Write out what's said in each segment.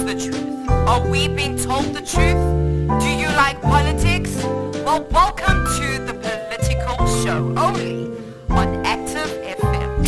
the truth? Are we being told the truth? Do you like politics? Well, welcome to the political show only on Active FM.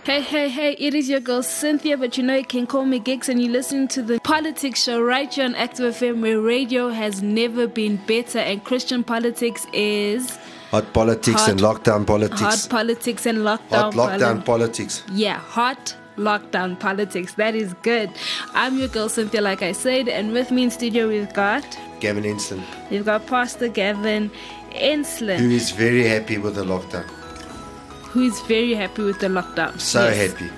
Hey, it is your girl Cynthia, but you know you can call me Gigs, and you're listening to the Politics Show right here on Active FM, where radio has never been better and Christian politics is... Hot politics and lockdown politics. Hot politics and lockdown Hot lockdown politics. Yeah, hot lockdown politics. That is good. I'm your girl Cynthia, like I said, and with me in studio we've got... Gavin Ensslin. We've got Pastor Gavin Ensslin. Who is very happy with the lockdown. Who is very happy with the lockdown. So happy.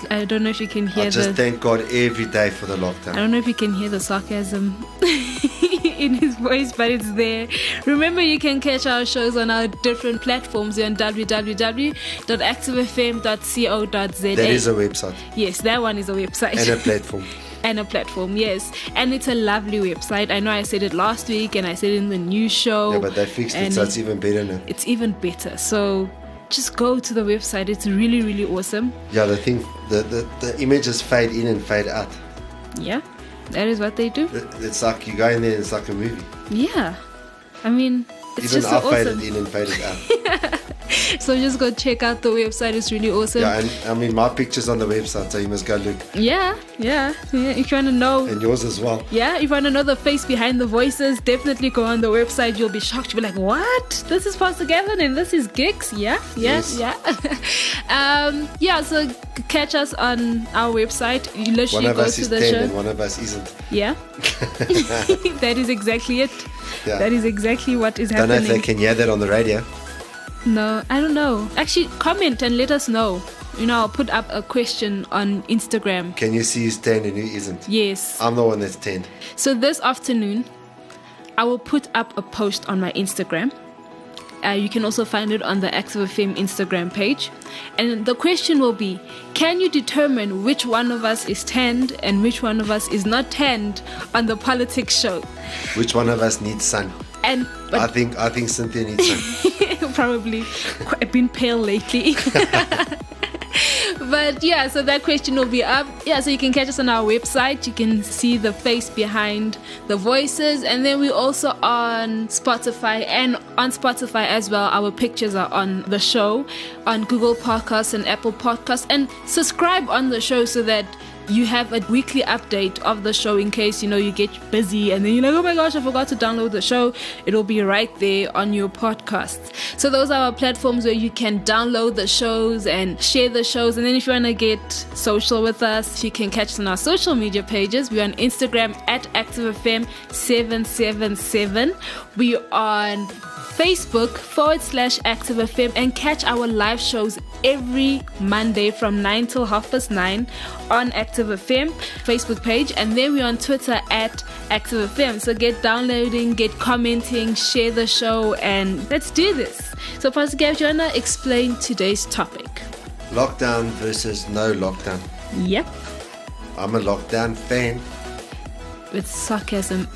I don't know if you can hear I just thank God every day for the lockdown. I don't know if you can hear the sarcasm in his voice, but it's there. Remember, you can catch our shows on our different platforms on www.activefm.co.za. That is a website. Yes, that one is a website. And a platform. And a platform, yes. And it's a lovely website. I know I said it last week and I said it in the news show. Yeah, but they fixed it, so it's even better now. It's even better. So just go to the website. It's really, really awesome. Yeah, the images fade in and fade out. Yeah, that is what they do. It's like you go in there and it's like a movie. Yeah. I mean, it's even just so awesome. Faded in and faded out. So just go check out the website. It's really awesome. Yeah, and I mean, my picture's on the website, so you must go look. Yeah. If you want to know. And yours as well. Yeah, if you want to know the face behind the voices, definitely go on the website. You'll be shocked. You'll be like, what? This is Pastor Gavin and this is Gigs? Yeah. So catch us on our website. You literally one of go us to is the 10 show. and one of us isn't. Yeah. That is exactly it. Yeah. That is exactly what is Don't happening. know if they can hear that on the radio. No, I don't know. Actually, comment and let us know. You know, I'll put up a question on Instagram. Can you see who's 10 and who isn't? Yes. I'm the one that's 10. So this afternoon, I will put up a post on my Instagram. You can also find it on the Active FM Instagram page. And the question will be, can you determine which one of us is 10 and which one of us is not 10 on the politics show? Which one of us needs sun? I think Cynthia needs sun. Probably. I've been pale lately. But yeah, so that question will be up. Yeah, so you can catch us on our website. You can see the face behind the voices. And then we're also on Spotify. And on Spotify as well, our pictures are on the show, on Google Podcasts and Apple Podcasts. And subscribe on the show so that you have a weekly update of the show in case, you get busy and then you're like, oh my gosh, I forgot to download the show. It'll be right there on your podcasts. So those are our platforms where you can download the shows and share the shows. And then if you want to get social with us, you can catch us on our social media pages. We're on Instagram at ActiveFM777. We're on Facebook /ActiveFM and catch our live shows every Monday from 9 till 9:30 on Active FM Facebook page, and then we're on Twitter at Active FM. So get downloading, get commenting, share the show, and let's do this. So Pastor Gav, do you want to explain today's topic? Lockdown versus no lockdown. Yep. I'm a lockdown fan. With sarcasm.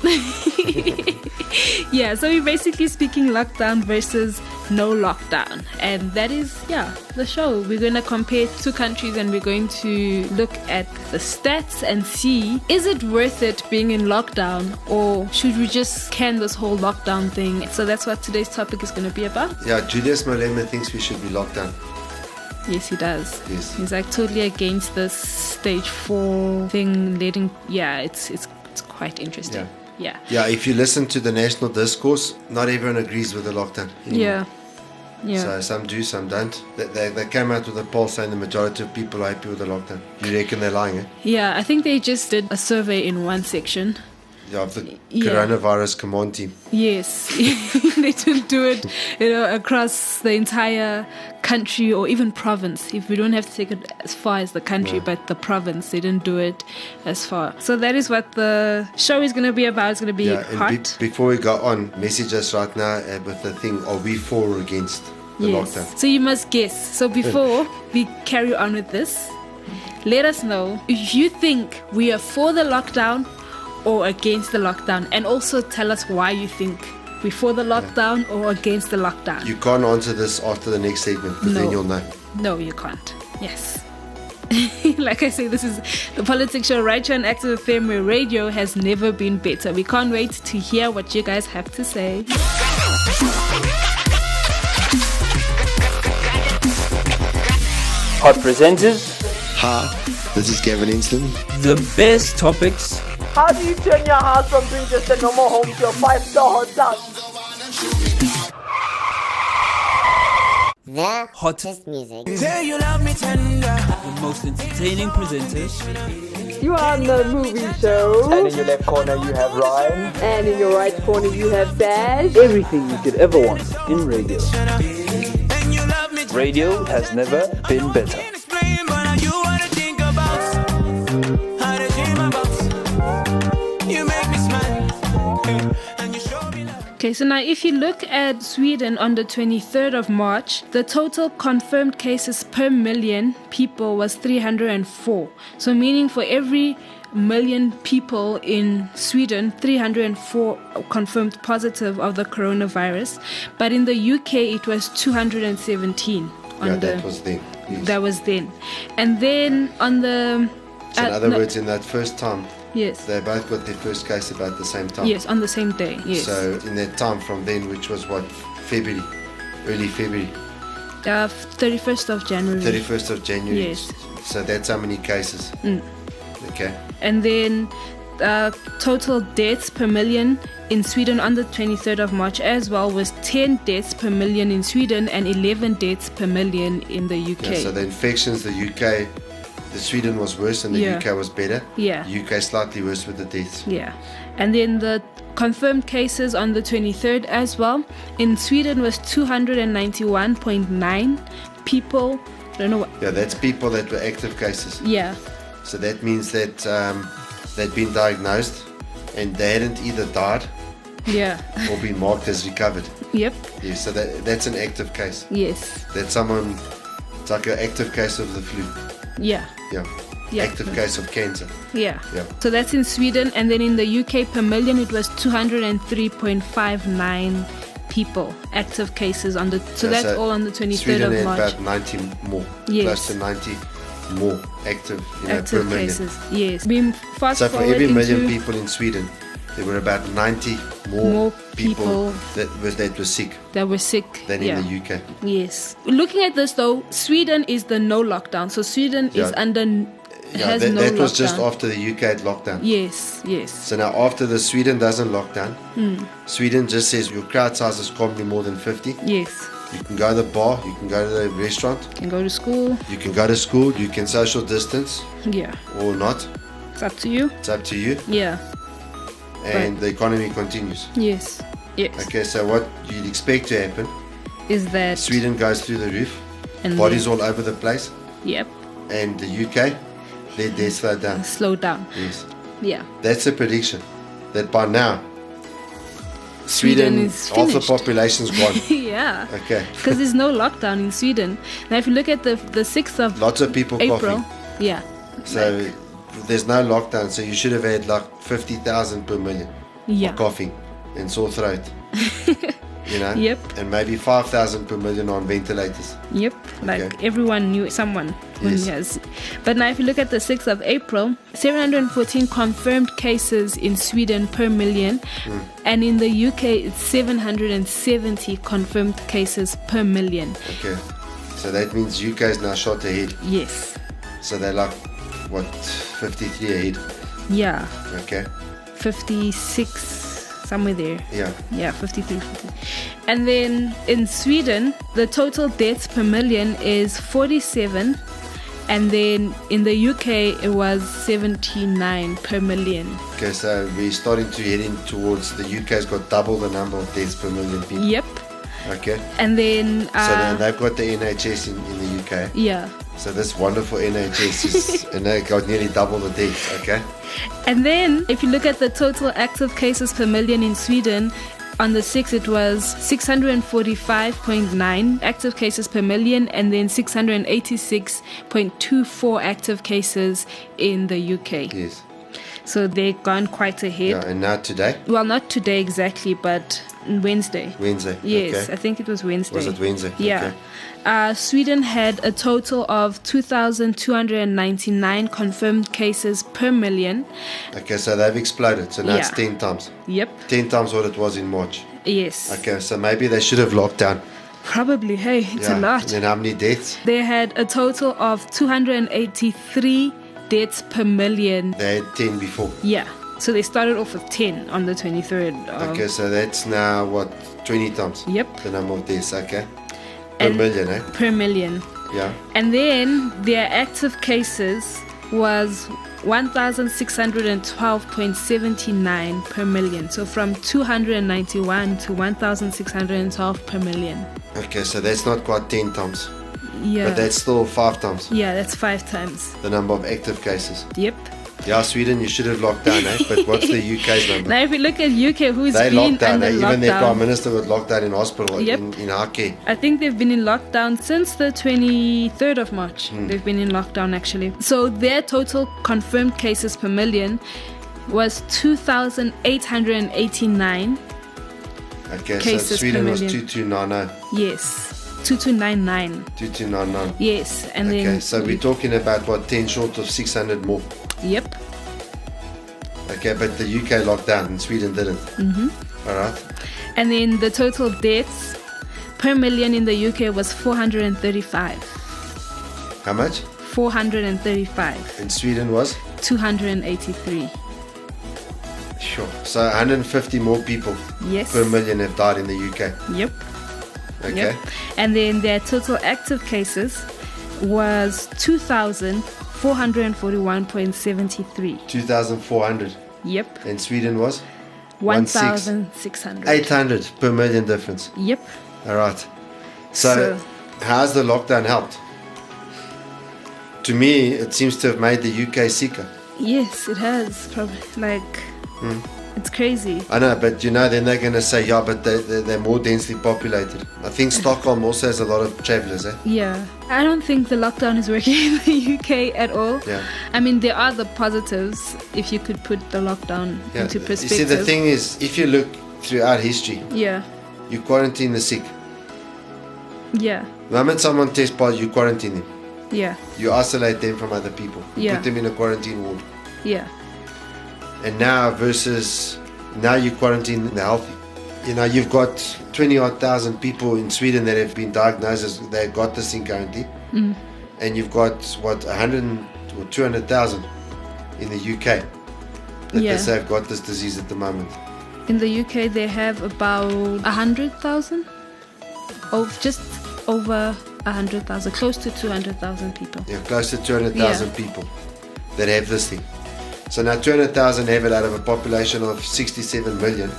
Yeah, so we're basically speaking lockdown versus no lockdown. And that is, the show. We're going to compare two countries and we're going to look at the stats and see, is it worth it being in lockdown or should we just can this whole lockdown thing? So that's what today's topic is going to be about. Yeah, Julius Malema thinks we should be locked down. Yes, he does. Yes. He's like totally against this stage 4 thing it's quite interesting. Yeah. Yeah, if you listen to the national discourse, not everyone agrees with the lockdown anymore. Yeah. So some do, some don't. They came out with a poll saying the majority of people are happy with the lockdown. You reckon they're lying, eh? Yeah, I think they just did a survey in one section. Yeah, of the coronavirus command team. Yes. They didn't do it, across the entire country or even province. If we don't have to take it as far as the country, but the province, they didn't do it as far. So that is what the show is going to be about. It's going to be hot. Before we go on, message us right now with the thing, are we for or against the lockdown? So you must guess. So before we carry on with this, let us know if you think we are for the lockdown or against the lockdown, and also tell us why you think before the lockdown or against the lockdown? You can't answer this after the next segment, because then No. you'll know. No, you can't. Yes. Like I say, this is the Politics Show right here on Active FM, where radio has never been better. We can't wait to hear what you guys have to say. Hot presenters, Hi, this is Gavin Inston. the best topics, How do you turn your house from being just a normal home to a 5-star hotel? The hottest music. the most entertaining presenters, You are on the movie show. And in your left corner you have Ryan. And in your right corner you have Dash. Everything you could ever want in radio. Radio has never been better. Okay, so now if you look at Sweden on the 23rd of March, the total confirmed cases per million people was 304. So meaning for every million people in Sweden, 304 confirmed positive of the coronavirus. But in the UK, it was 217. That was then. Yes. That was then. And then on the... So in other no, words, in that first time, yes. they both got their first case about the same time. Yes, on the same day, yes. So in that time from then, which was what, February, early February, 31st of January. 31st of January. Yes. So that's how many cases. Okay. And then total deaths per million in Sweden on the 23rd of March as well was 10 deaths per million in Sweden and 11 deaths per million in the UK. Yeah, so the infections, the UK, the Sweden was worse and the Yeah. UK was better. Yeah. UK slightly worse with the deaths. Yeah. And then the confirmed cases on the 23rd as well in Sweden was 291.9 people. I don't know what. Yeah, that's people that were active cases. Yeah. So that means that they'd been diagnosed and they hadn't either died Yeah. or been marked as recovered. Yep. Yeah, so that's an active case. Yes. That's someone, it's like an active case of the flu. Yeah. Yeah. Yeah. Active case of cancer. Yeah. Yeah. So that's in Sweden, and then in the UK per million it was 203.59 people active cases on the. So Yeah, that's all on the 23rd Sweden of had March. about 90 more. Yes. Close to 90 more active, per Active million. cases. Yes. We fast So for forward every million into people in Sweden, there were about 90 More more people that were sick that were sick. than yeah. in the UK. Yes. Looking at this though, Sweden is the no lockdown. So Sweden is Yeah. under Yeah, has that, no that lockdown. was just after the UK had lockdown. Yes. Yes. So now after the Sweden doesn't lock down, Hmm. Sweden just says your crowd size can't be more than 50. Yes. You can go to the bar, you can go to the restaurant, Can go to school. you can go to school, you can social distance Yeah. or not. It's up to you. It's up to you. Yeah. And the economy continues. Yes. Yes. Okay, so what you'd expect to happen, Is that Sweden goes through the roof, and bodies then- all over the place, Yep. and the UK, they slow down. Slow down. Yes. Yeah. That's a prediction that by now, Sweden Sweden, is half the finished. population's gone. Yeah. Okay. Because there's no lockdown in Sweden. Now, if you look at the 6th of Lots of people April, coughing. yeah. So there's no lockdown, so you should have had like 50,000 per million Yeah. of coughing and sore throat. You know? Yep. And maybe 5,000 per million on ventilators. Yep. Like Okay. everyone knew someone who Yes. has. But now, if you look at the 6th of April, 714 confirmed cases in Sweden per million. Hmm. And in the UK, it's 770 confirmed cases per million. Okay. So that means UK is now shot ahead. Yes. So they're like, what, 53 ahead. Yeah. Okay. 56, somewhere there. Yeah. Yeah, 53, 50. And then in Sweden, the total deaths per million is 47. And then in the UK, it was 79 per million. Okay, so we're starting to head in towards the UK's got double the number of deaths per million people. Yep. Okay. And then, So then they've got the NHS in the UK. yeah. So this wonderful NHS is, and they got nearly double the deaths, okay? And then, if you look at the total active cases per million in Sweden, on the 6th it was 645.9 active cases per million, and then 686.24 active cases in the UK. Yes. So they've gone quite ahead. Yeah, and now today? Well, not today exactly, but Wednesday. Wednesday. Yes, Okay. I think it was Wednesday. Was it Wednesday? Yeah. Sweden had a total of 2,299 confirmed cases per million. Okay, so they've exploded. So now it's Yeah. 10 times. Yep. 10 times what it was in March. Yes. Okay, so maybe they should have locked down. Probably. Hey, it's a lot. And then how many deaths? They had a total of 283 deaths per million. They had 10 before. Yeah. So they started off with 10 on the 23rd. Okay, so that's now what, 20 times? Yep. The number of deaths, okay. Per And- million, eh? Per million. Yeah. And then their active cases was 1,612.79 per million. So from 291 to 1,612 per million. Okay, so that's not quite 10 times. Yeah. But that's still 5 times Yeah, that's 5 times. the number of active cases. Yep. Yeah, Sweden, you should have locked down, eh? But what's the UK's number? Now, if you look at UK, who's They been locked down, under eh? Even their Prime lockdown, Minister was locked down in hospital, Yep. in our care. I think they've been in lockdown since the 23rd of March. Hmm. They've been in lockdown actually. So their total confirmed cases per million was 2,889. Okay, Cases so Sweden per was million. 2299. Yes. 2299. 2299. Yes. And Okay, then. so we're talking about what, 10 short of 600 more. Yep. Okay, but the UK locked down and Sweden didn't. Mm-hmm. All right. And then the total deaths per million in the UK was 435. How much? 435. In Sweden was? 283. Sure. So 150 more people Yes. per million have died in the UK. Yep. Okay. Yep. And then their total active cases was 2,441.73. 2,400. Yep. And Sweden was? 1,600. 800 per million difference. Yep. All right. So, how's the lockdown helped? To me, it seems to have made the UK sicker. Yes, it has. Probably. Like, it's crazy. I know, but you know, then they're going to say, yeah, but they're more densely populated. I think Stockholm also has a lot of travellers, eh? Yeah. I don't think the lockdown is working in the UK at all. Yeah. I mean, there are the positives if you could put the lockdown into You perspective. see, the thing is, if you look throughout history, Yeah. you quarantine the sick. Yeah. The moment someone tests positive, you quarantine them. Yeah. You isolate them from other people. You Yeah. put them in a quarantine ward. Yeah. And now versus now you quarantine the healthy. You know, you've got 20-odd thousand people in Sweden that have been diagnosed as they've got this thing currently. And you've got, what, 100 or 200,000 in the UK that Yeah. they say have got this disease at the moment. In the UK, they have about 100,000. Oh, just over 100,000, close to 200,000 people. Yeah, close to 200,000 Yeah. people that have this thing. So now 200,000 have it out of a population of 67 million.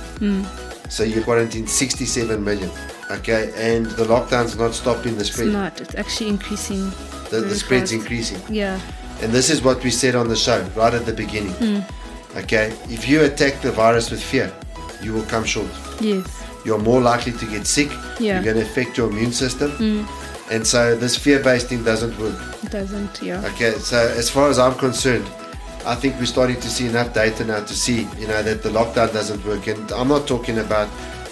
So you quarantine 67 million. Okay, and the lockdown's not stopping the It's spread. not. It's actually increasing. The very spread's fast. increasing. Yeah. And this is what we said on the show right at the beginning. Okay, if you attack the virus with fear, you will come short. Yes. You're more likely to get sick. Yeah. You're going to affect your immune system. And so this fear-based thing doesn't work. It doesn't. Yeah. Okay, so as far as I'm concerned, I think we're starting to see enough data now to see, you know, that the lockdown doesn't work. And I'm not talking about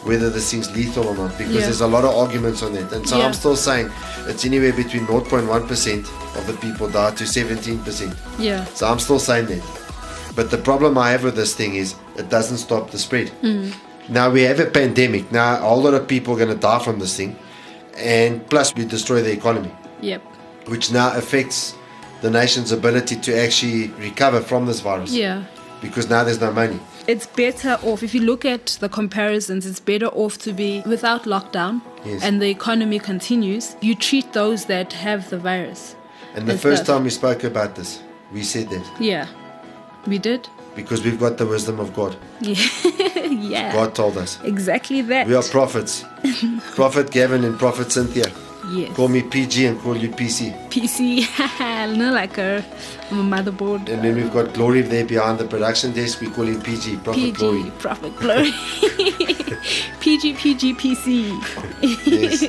whether this thing's lethal or not, because Yeah. there's a lot of arguments on that. And so Yeah. I'm still saying it's anywhere between 0.1% of the people die to 17%. Yeah. So I'm still saying that. But the problem I have with this thing is it doesn't stop the spread. Now we have a pandemic. Now a whole lot of people are going to die from this thing. And plus we destroy the economy, Yep. which now affects the nation's ability to actually recover from this virus. Yeah. Because now there's no money. It's better off, if you look at the comparisons, it's better off to be without lockdown Yes. and the economy continues. You treat those that have the virus. And the As first that. time we spoke about this, we said that. Yeah. We did. Because we've got the wisdom of God. Yeah. Yeah. God told us. Exactly that. We are prophets. Prophet Gavin and Prophet Cynthia. Yes. Call me PG and call you PC. PC. No, like I'm a motherboard. And then we've got Glory there behind the production desk. We call him PG, Prophet PG. Glory. Prophet Glory. PG, PC. Yes.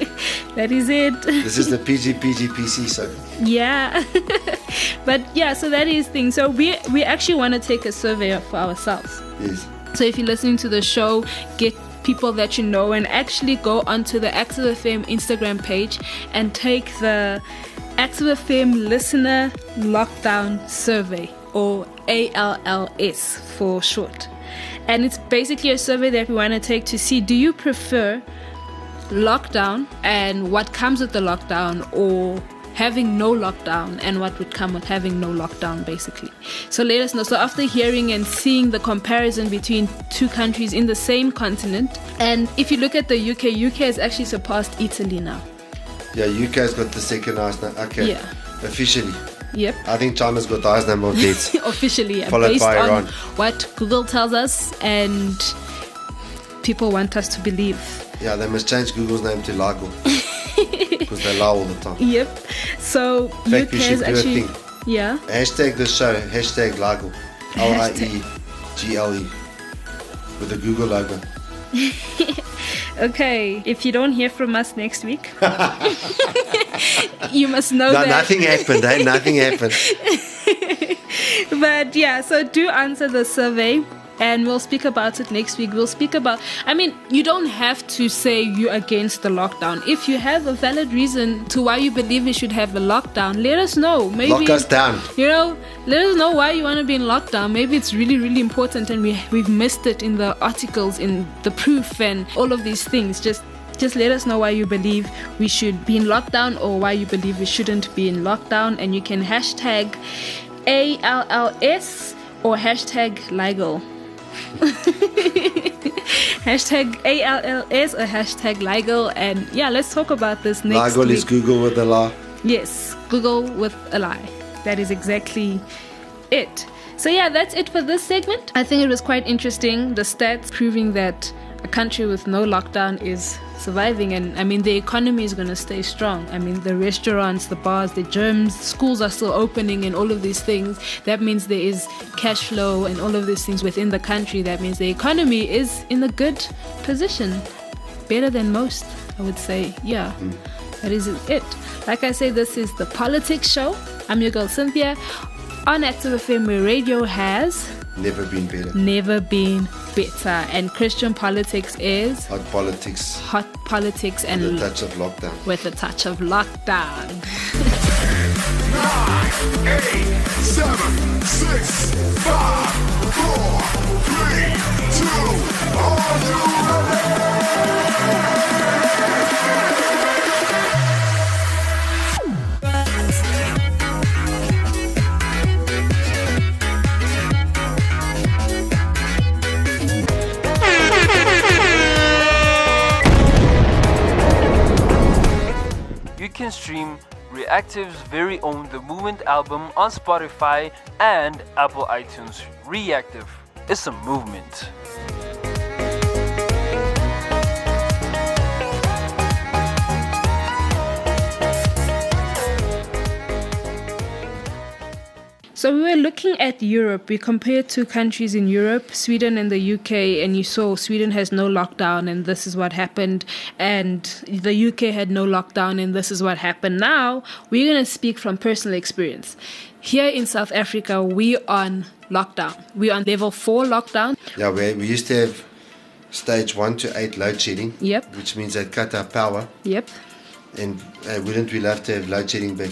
That is it. This is the PGPC survey. Yeah. But yeah, so that is thing. So we actually want to take a survey for ourselves. Yes. So if you're listening to the show, get people that you know and actually go onto the Active FM Instagram page and take the Active FM Listener Lockdown Survey, or ALLS for short. And it's basically a survey that we want to take to see, do you prefer lockdown and what comes with the lockdown, or having no lockdown and what would come with having no lockdown, basically. So let us know. So after hearing and seeing the comparison between two countries in the same continent, and if you look at the UK has actually surpassed Italy now. Yeah, UK's got the second highest number. Okay. Yeah. Officially. Yep. I think China's got the highest number of deaths. Officially, yeah. Followed Based by on Iran. what Google tells us and people want us to believe. Yeah, they must change Google's name to Lago. Because they lie all the time. Yep. So In fact, UK we should is do a actually, thing. yeah. Hashtag the show, hashtag Lago. LIEGLE. With the Google logo. Okay, if you don't hear from us next week, you must know No, that. nothing happened, eh? Nothing happened. But yeah, so do answer the survey and we'll speak about it next week. We'll speak about, I mean, you don't have to say you're against the lockdown. If you have a valid reason to why you believe we should have a lockdown, let us know. Maybe, Lock us down. you know, let us know why you want to be in lockdown. Maybe it's really, really important and we've missed it in the articles, in the proof and all of these things. Just let us know why you believe we should be in lockdown or why you believe we shouldn't be in lockdown. And you can hashtag ALLS or hashtag LIGO. Hashtag ALLS or hashtag LIGO. And yeah, let's talk about this next Lago week. is Google with a lie. Yes, Google with a lie. That is exactly it. So yeah, that's it for this segment. I think it was quite interesting. The stats proving that a country with no lockdown is surviving, and I mean the economy is going to stay strong. I mean the restaurants, the bars, the gyms, schools are still opening and all of these things. That means there is cash flow and all of these things within the country. That means the economy is in a good position, better than most, I would say. Yeah, that is it. Like I say, this is the Politics Show. I'm your girl Cynthia on Active FM, where radio has Never been better. never been better, and Christian politics is Hot politics hot politics and with a touch of lockdown. with a touch of lockdown. 9, 8, 7, 6, 5, 4, 3, 2, are you ready? You can stream Reactive's very own The Movement album on Spotify and Apple iTunes. Reactive, it's a movement. So we were looking at Europe. We compared two countries in Europe, Sweden and the UK, and you saw Sweden has no lockdown and this is what happened, and the UK had no lockdown and this is what happened. Now we're going to speak from personal experience. Here in South Africa, we're on lockdown. We're on level 4 lockdown. Yeah, we used to have stage 1 to 8 load shedding. Yep. Which means they'd cut our power. Yep. And wouldn't we love to have load shedding back?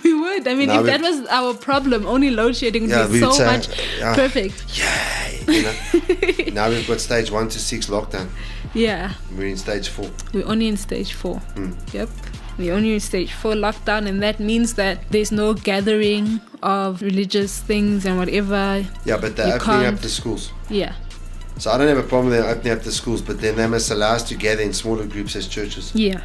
We would. I mean, Now if that was our problem, only load shedding would Yeah, be we so would say, much yeah. perfect. Yay! You know? Now we've got stage 1 to 6 lockdown. Yeah. We're in stage 4. We're only in stage 4. Yep. We're only in stage 4 lockdown, and that means that there's no gathering of religious things and whatever. Yeah, but they're You opening can't- up the schools. Yeah. So I don't have a problem with them opening up the schools, but then they must allow us to gather in smaller groups as churches. Yeah.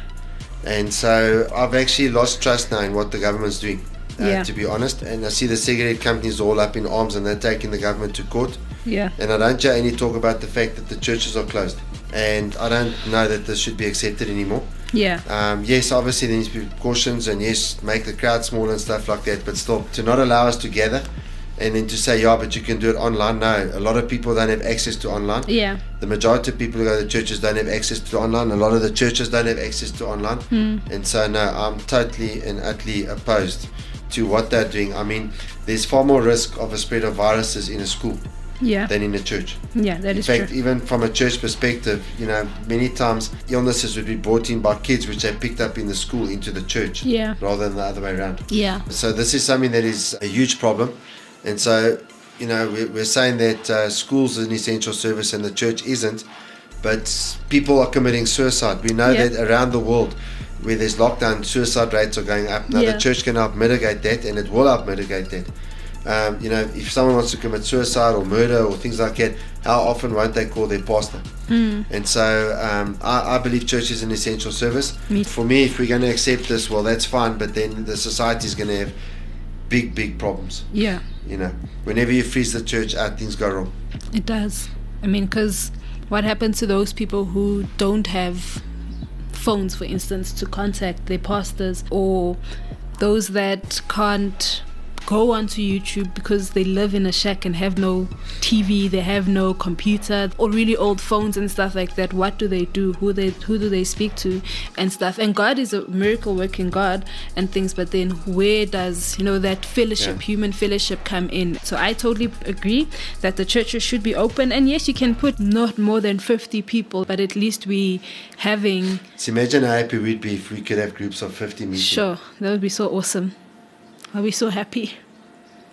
And so I've actually lost trust now in what the government's doing, Yeah. to be honest. And I see the cigarette companies all up in arms and they're taking the government to court. Yeah. And I don't hear any talk about the fact that the churches are closed. And I don't know that this should be accepted anymore. Yeah. Yes, obviously there needs to be precautions, and yes, make the crowd small and stuff like that, but still, to not allow us to gather And then to say, yeah, but you can do it online. No, a lot of people don't have access to online. Yeah. The majority of people who go to churches don't have access to online. A lot of the churches don't have access to online. And so, no, I'm totally and utterly opposed to what they're doing. I mean, there's far more risk of a spread of viruses in a school Yeah. than in a church. Yeah, that is In fact, true. even from a church perspective, many times illnesses would be brought in by kids which they picked up in the school into the church Yeah. rather than the other way around. Yeah. So this is something that is a huge problem. And so, we're saying that schools is an essential service and the church isn't, but people are committing suicide. We know Yeah. that around the world where there's lockdown, suicide rates are going up. Now Yeah. the church can help mitigate that, and it will help mitigate that. If someone wants to commit suicide or murder or things like that, how often won't they call their pastor? And so I believe church is an essential service. For me, if we're going to accept this, well, that's fine, but then the society is going to have big problems. Yeah. Whenever you freeze the church out, things go wrong. It does. I mean, because what happens to those people who don't have phones, for instance, to contact their pastors, or those that can't go onto YouTube because they live in a shack and have no TV, they have no computer, or really old phones and stuff like that? What do they do? Who do they speak to and stuff? And God is a miracle working God and things, but then where does that fellowship, human fellowship, come in? So I totally agree that the churches should be open, and yes, you can put not more than 50 people, but at least we having So imagine how happy we'd be if we could have groups of 50 meetings. Sure, that would be so awesome. I'll be so happy.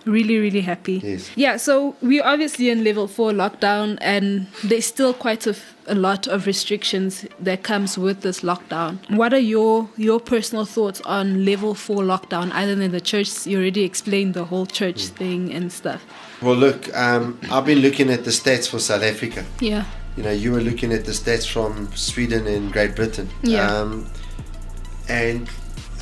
Really, really happy. Yes. Yeah, so we're obviously in level 4 lockdown, and there's still quite a lot of restrictions that comes with this lockdown. What are your personal thoughts on level 4 lockdown, other than the church? You already explained the whole church thing and stuff. Well, look, I've been looking at the stats for South Africa. Yeah. You were looking at the stats from Sweden and Great Britain. Yeah. And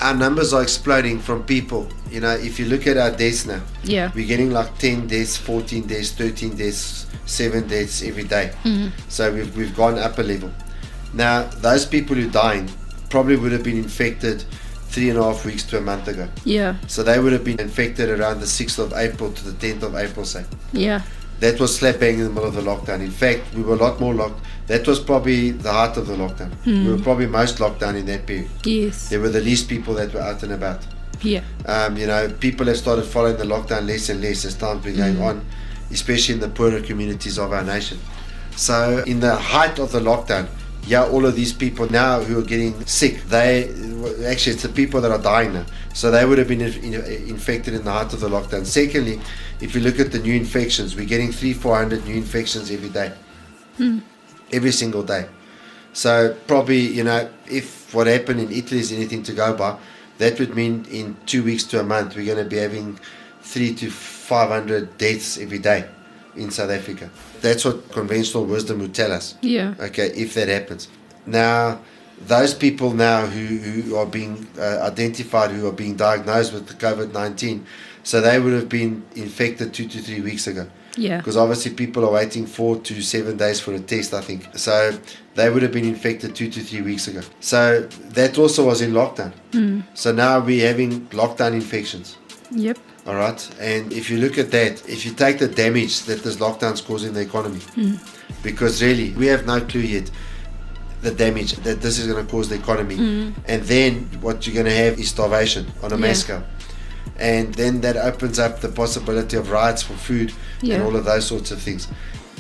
our numbers are exploding from people. If you look at our deaths now, Yeah. we're getting like 10 deaths, 14 deaths, 13 deaths, 7 deaths every day. So we've gone up a level. Now, those people who are dying probably would have been infected 3.5 weeks to a month ago. Yeah. So they would have been infected around the 6th of April to the 10th of April, say. Yeah. That was slap bang in the middle of the lockdown. In fact, we were a lot more locked. That was probably the height of the lockdown. We were probably most locked down in that period. Yes. There were the least people that were out and about. Yeah. People have started following the lockdown less and less as time's been going on, especially in the poorer communities of our nation. So in the height of the lockdown, all of these people now who are getting sick, it's the people that are dying now. So they would have been infected in the height of the lockdown. Secondly, if you look at the new infections, we're getting 300-400 new infections every day. Every single day. So probably, if what happened in Italy is anything to go by, that would mean in 2 weeks to a month, we're going to be having 300 to 500 deaths every day in South Africa. That's what conventional wisdom would tell us. Yeah. Okay, if that happens. Now, those people now who are being identified, who are being diagnosed with the COVID-19, so they would have been infected 2 to 3 weeks ago. Yeah. Because obviously people are waiting 4 to 7 days for a test, I think. So they would have been infected 2 to 3 weeks ago. So that also was in lockdown. So now we're having lockdown infections. Yep. All right. And if you look at that, if you take the damage that this lockdown's causing the economy, because really we have no clue yet the damage that this is going to cause the economy. And then what you're going to have is starvation on a mass scale. And then that opens up the possibility of riots for food and all of those sorts of things.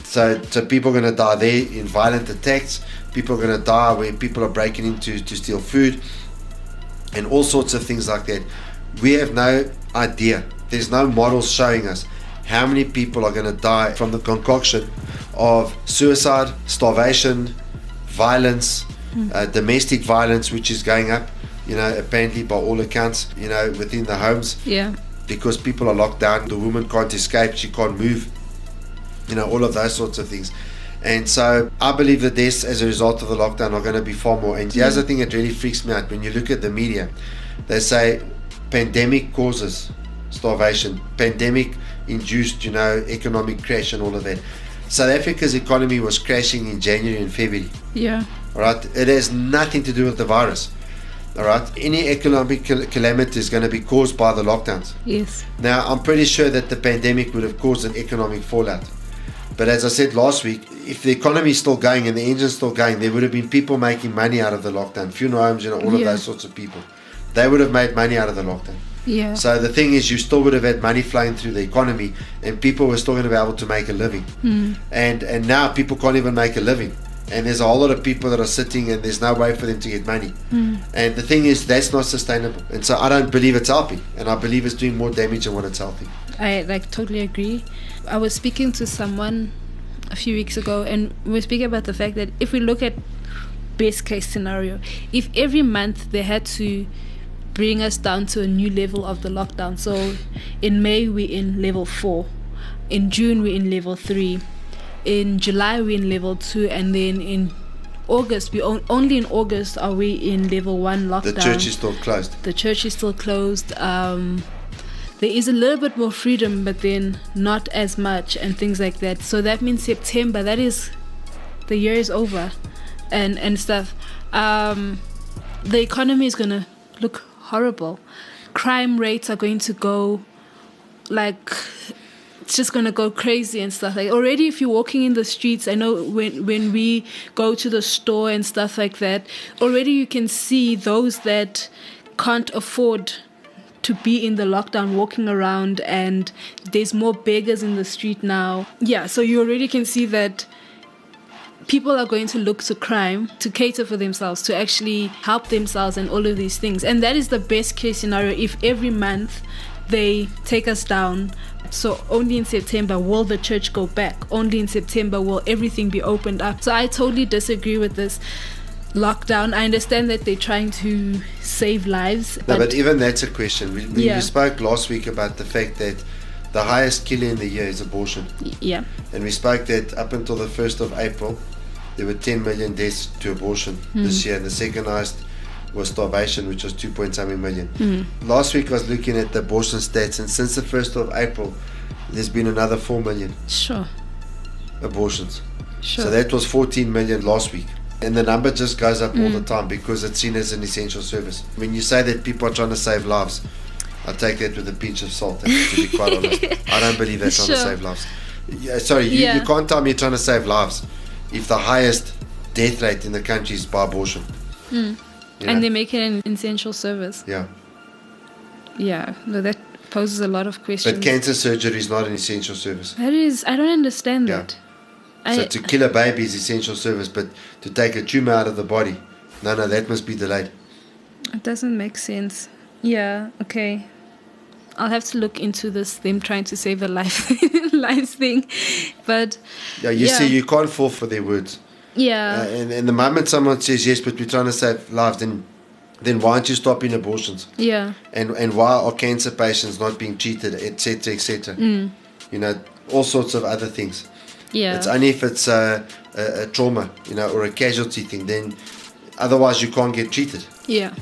So people are going to die there in violent attacks. People are going to die where people are breaking in to steal food and all sorts of things like that. We have no idea. There's no models showing us how many people are going to die from the concoction of suicide, starvation, violence, domestic violence, which is going up. Apparently by all accounts, within the homes. Yeah. Because people are locked down, the woman can't escape, she can't move, all of those sorts of things. And so I believe the deaths as a result of the lockdown are going to be far more. And here's the thing that really freaks me out. When you look at the media, they say pandemic causes starvation, pandemic induced, economic crash and all of that. South Africa's economy was crashing in January and February. Yeah. All right, it has nothing to do with the virus. All right, any economic calamity is going to be caused by the lockdowns. Yes. Now, I'm pretty sure that the pandemic would have caused an economic fallout. But as I said last week, if the economy is still going and the engine's still going, there would have been people making money out of the lockdown. Funeral homes, all of Yeah. those sorts of people. They would have made money out of the lockdown. Yeah. So the thing is, you still would have had money flowing through the economy, and people were still going to be able to make a living. And now people can't even make a living, and there's a whole lot of people that are sitting, and there's no way for them to get money. And the thing is, that's not sustainable. And so I don't believe it's helping, and I believe it's doing more damage than what it's helping. I totally agree. I was speaking to someone a few weeks ago, and we were speaking about the fact that if we look at best case scenario, if every month they had to bring us down to a new level of the lockdown, so in May we're in level 4, in June we're in level 3, in July we're in level 2, and then in August, only in August are we in level 1 lockdown. The church is still closed. The church is still closed. There is a little bit more freedom, but then not as much, and things like that. So that means September, that is, the year is over, and stuff. The economy is gonna look horrible. Crime rates are going to go, like, it's just gonna go crazy and stuff. Like, already if you're walking in the streets, I know when we go to the store and stuff like that, already you can see those that can't afford to be in the lockdown walking around, and there's more beggars in the street now. Yeah, so you already can see that people are going to look to crime to cater for themselves, to actually help themselves and all of these things. And that is the best case scenario, if every month they take us down. So only in September will the church go back. Only in September will everything be opened up. So I totally disagree with this lockdown. I understand that they're trying to save lives. No, but even that's a question. We Yeah. spoke last week about the fact that the highest killer in the year is abortion. Yeah. And we spoke that up until the 1st of April, there were 10 million deaths to abortion this year. And the second highest was starvation, which was 2.something million. Last week I was looking at the abortion stats, and since the 1st of April, there's been another 4 million Sure. abortions. Sure. So that was 14 million last week. And the number just goes up all the time because it's seen as an essential service. When you say that people are trying to save lives, I take that with a pinch of salt, to be quite honest. I don't believe they're trying to Sure. save lives. Yeah, sorry, you can't tell me you're trying to save lives if the highest death rate in the country is by abortion. You know? And they make it an essential service. Yeah. Yeah, no, that poses a lot of questions. But cancer surgery is not an essential service. That is, I don't understand Yeah. that. So I, to kill a baby is essential service, but to take a tumor out of the body, no, that must be delayed. it doesn't make sense. Yeah, okay. I'll have to look into this, them trying to save a lives thing. But Yeah, you see, you can't fall for their words. yeah, And the moment someone says, yes, but we're trying to save lives, then why aren't you stopping abortions? yeah, And why are cancer patients not being treated, etc., etc.? You know, all sorts of other things. yeah. It's only if it's a trauma, or a casualty thing, then otherwise you can't get treated. Yeah.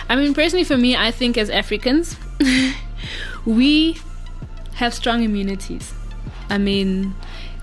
I mean, personally, for me, I think as Africans, we have strong immunities. I mean,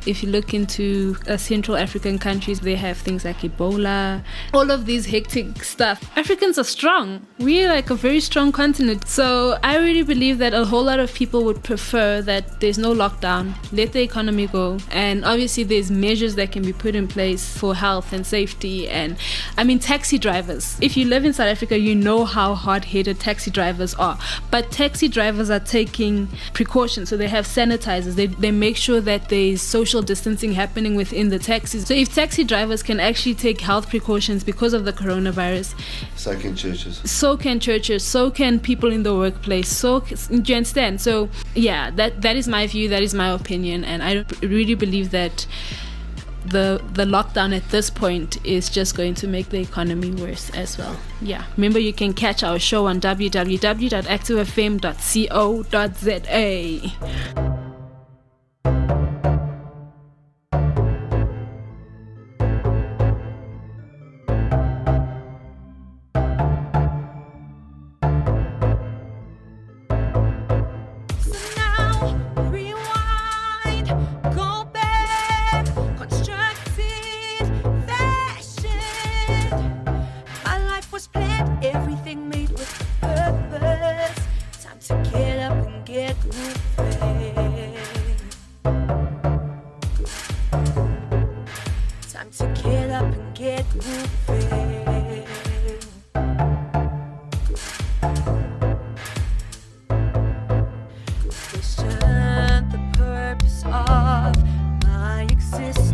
if you look into Central African countries, they have things like Ebola, all of these hectic stuff. Africans are strong. We're like a very strong continent. So I really believe that a whole lot of people would prefer that there's no lockdown, let the economy go. And obviously there's measures that can be put in place for health and safety. And I mean, taxi drivers. If you live in South Africa, you know how hard-headed taxi drivers are. But taxi drivers are taking precautions. So they have sanitizers. They make sure that there's social distancing happening within the taxis. So if taxi drivers can actually take health precautions because of the coronavirus, So can churches. so can churches, so can people in the workplace, so do you understand? So yeah, that is my view, that is my opinion, and I really believe that the lockdown at this point is just going to make the economy worse as well. Yeah, remember you can catch our show on www.activefm.co.za. Now, rewind, go back, constructed fashion. My life was planned, everything Question the purpose of my existence.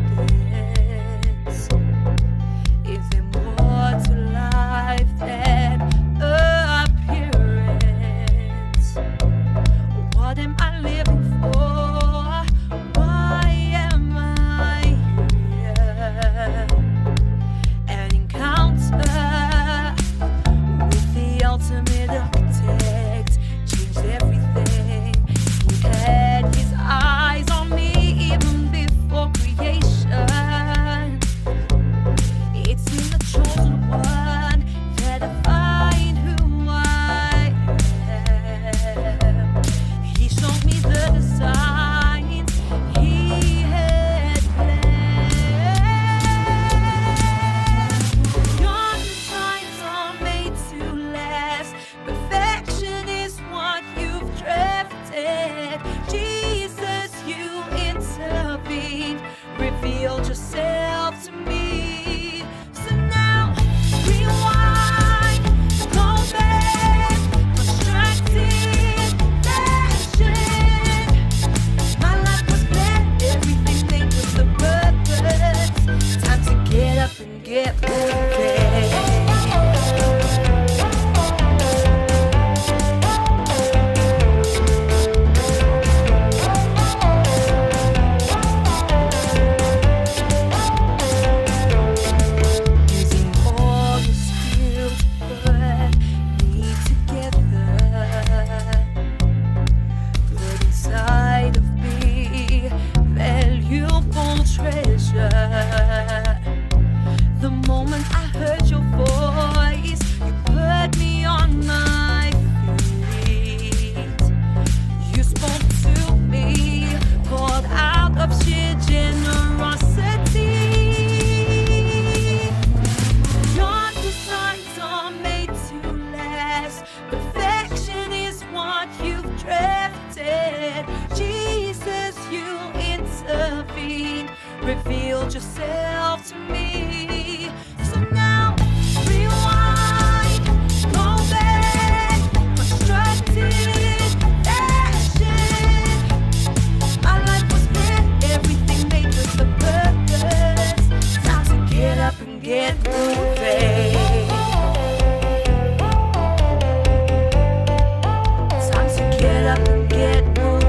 Is there more to life than appearance? What am I living for? Why am I here? An encounter with the ultimate architect changed everything. He had his eyes on me even before creation. It's in the chosen one that I find who I am. He showed me the designs he had planned. Your designs are made to last. Perfection is what you've drafted. Jesus, you intervened, revealed yourself to me. So now, rewind, go back, constructed fashion. My life was planned, everything made with a purpose. Time to get up and get moving. Using all your skills to put me together. Put inside of me valuable treasure. The moment I heard your voice, you put me on my feet. You spoke to me, called out of sheer generosity. Your designs are made to last. Perfection is what you've drafted. Jesus, you intervened, revealed yourself to me. So now, rewind, go back, constructed fashion. My life was planned, everything made with a purpose. Time to get up and get moving. Time to get up and get moving.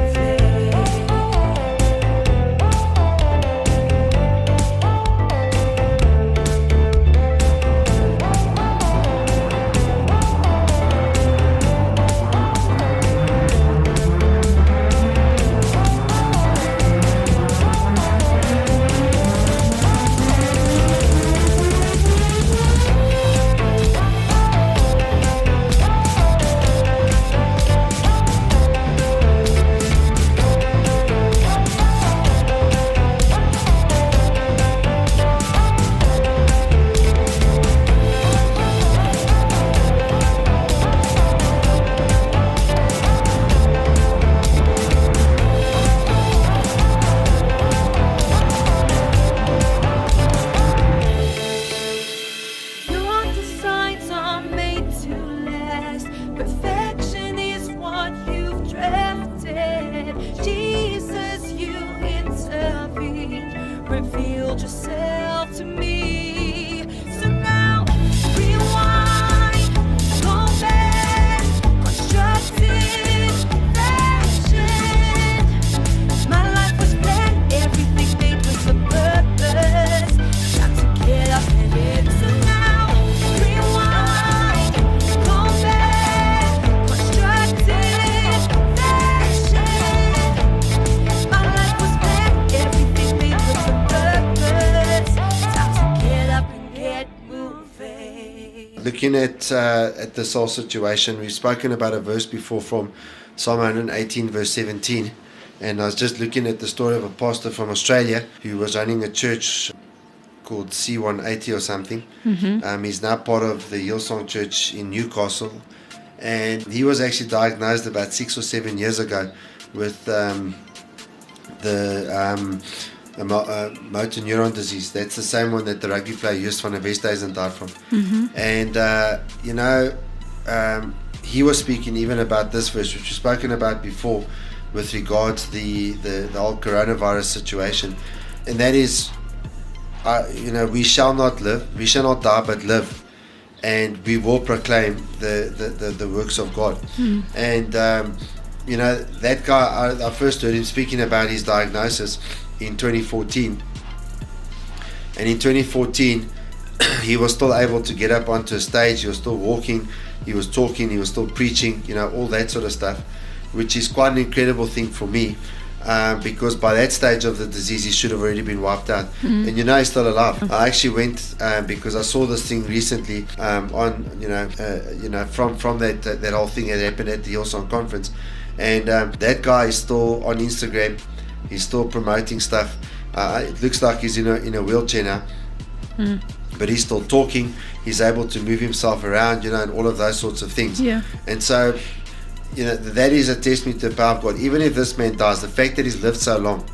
Your designs are made to last. Perfection is what you've drafted. Jesus, you intervened, revealed yourself to me. So now, rewind, go back, constructed fashion. My life was planned, everything made with a purpose. Time to get up and get. So now, rewind, go back, constructed fashion. My life was planned, everything made with a purpose. Time to get up and get moving. Looking at this whole situation, we've spoken about a verse before from Psalm 118, verse 17. And I was just looking at the story of a pastor from Australia who was running a church called C180 or something. He's now part of the Hillsong Church in Newcastle. And he was actually diagnosed about 6 or 7 years ago with motor neuron disease. That's the same one that the rugby player Joost van der Westhuizen died from. And he was speaking even about this verse, which we've spoken about before, with regards the whole coronavirus situation, and that is, we shall not die, but live, and we will proclaim the works of God. And that guy, I first heard him speaking about his diagnosis in 2014, and in 2014 he was still able to get up onto a stage. He was still walking, he was talking, he was still preaching, all that sort of stuff, which is quite an incredible thing for me, because by that stage of the disease he should have already been wiped out. And he's still alive. I actually went because I saw this thing recently from that whole thing that happened at the Hillsong conference, and that guy is still on Instagram. He's still promoting stuff. It looks like he's in a wheelchair now, but he's still talking. He's able to move himself around, and all of those sorts of things. Yeah. And so, that is a testament to the power of God. Even if this man dies, the fact that he's lived so long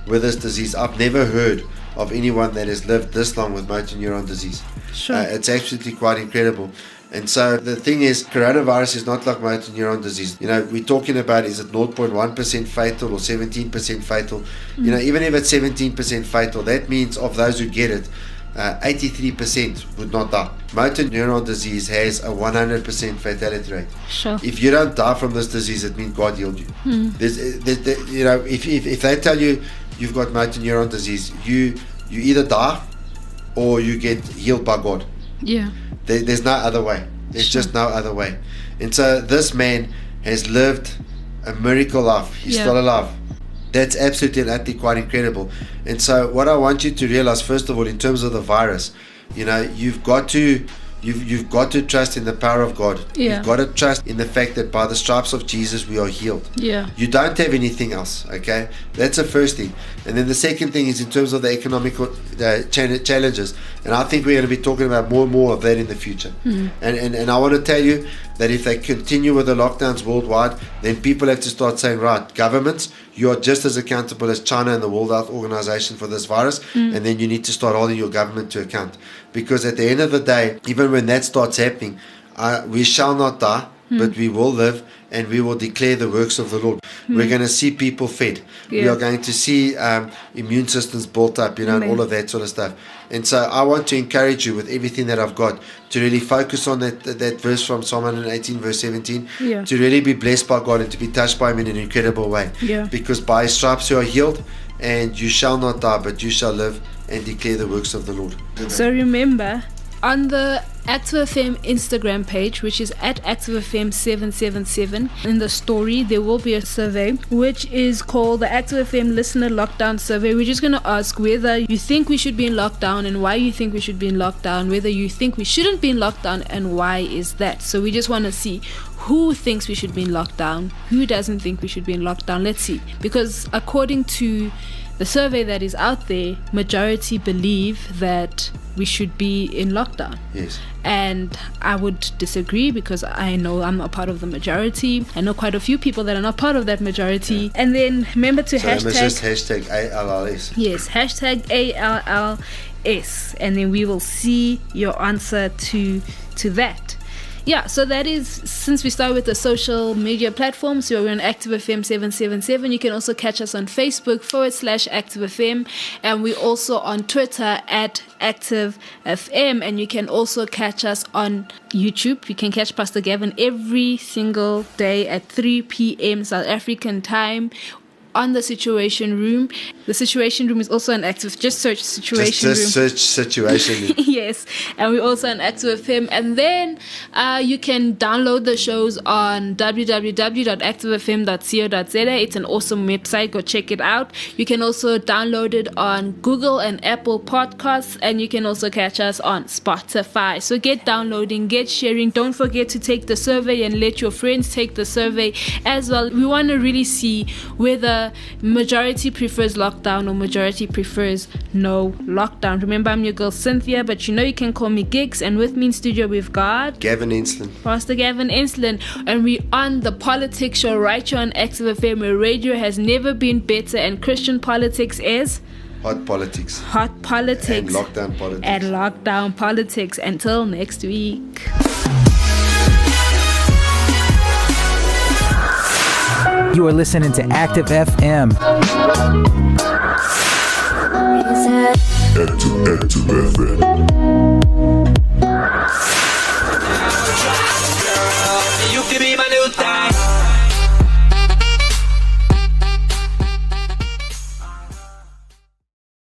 with this disease, I've never heard of anyone that has lived this long with motor neuron disease. Sure. It's absolutely quite incredible. And so the thing is, coronavirus is not like motor neuron disease. We're talking about, is it 0.1% fatal or 17% fatal? Even if it's 17% fatal, that means of those who get it, 83% would not die. Motor neuron disease has a 100% fatality rate. Sure. If you don't die from this disease, it means God healed you. If they tell you you've got motor neuron disease, you either die or you get healed by God. Yeah. There's no other way. There's just no other way. And so this man has lived a miracle life. He's still alive. That's absolutely and utterly quite incredible. And so what I want you to realize, first of all, in terms of the virus, you've got to trust in the power of God. Yeah. You've got to trust in the fact that by the stripes of Jesus we are healed. Yeah. You don't have anything else, okay? That's the first thing. And then the second thing is in terms of the economical challenges. And I think we're going to be talking about more and more of that in the future. And I want to tell you that if they continue with the lockdowns worldwide, then people have to start saying, right, governments, you are just as accountable as China and the World Health Organization for this virus, and then you need to start holding your government to account. Because at the end of the day, even when that starts happening, we shall not die, but we will live, and we will declare the works of the Lord. We're going to see people fed. We are going to see immune systems built up, and all of that sort of stuff. And so I want to encourage you with everything that I've got to really focus on that verse from Psalm 118 verse 17, to really be blessed by God and to be touched by Him in an incredible way. Because by His stripes you are healed, and you shall not die, but you shall live and declare the works of the Lord. So remember, on the Active FM Instagram page, which is at ActiveFM777, in the story there will be a survey which is called the Active FM Listener Lockdown Survey. We're just going to ask whether you think we should be in lockdown and why you think we should be in lockdown, whether you think we shouldn't be in lockdown and why is that. So we just want to see who thinks we should be in lockdown, who doesn't think we should be in lockdown. Let's see, because according to the survey that is out there, majority believe that we should be in lockdown. Yes. And I would disagree, because I know I'm not part of the majority. I know quite a few people that are not part of that majority. And then remember to hashtag ALLS. Yes, hashtag ALLS. And then we will see your answer to that. Yeah, so that is, since we start with the social media platforms, so we're on Active FM 777. You can also catch us on Facebook /Active FM, and we're also on Twitter at Active FM, and you can also catch us on YouTube. You can catch Pastor Gavin every single day at 3 p.m. South African time on the Situation Room. The Situation Room is also an Active. Just search Situation Room. Just search Situation Room. Yes, and we're also on Active FM. And then you can download the shows on www.activefm.co.za. It's an awesome website. Go check it out. You can also download it on Google and Apple Podcasts, and you can also catch us on Spotify. So get downloading, get sharing. Don't forget to take the survey and let your friends take the survey as well. We want to really see whether majority prefers lockdown or majority prefers no lockdown. Remember, I'm your girl Cynthia, but you can call me Gigs, and with me in studio we've got Gavin Ensslin. Pastor Gavin Ensslin, and we're on the Politics Show right here on Active FM, where radio has never been better and Christian politics is hot politics. Hot politics. And lockdown politics. And lockdown politics. Until next week. You are listening to Active FM. Active FM.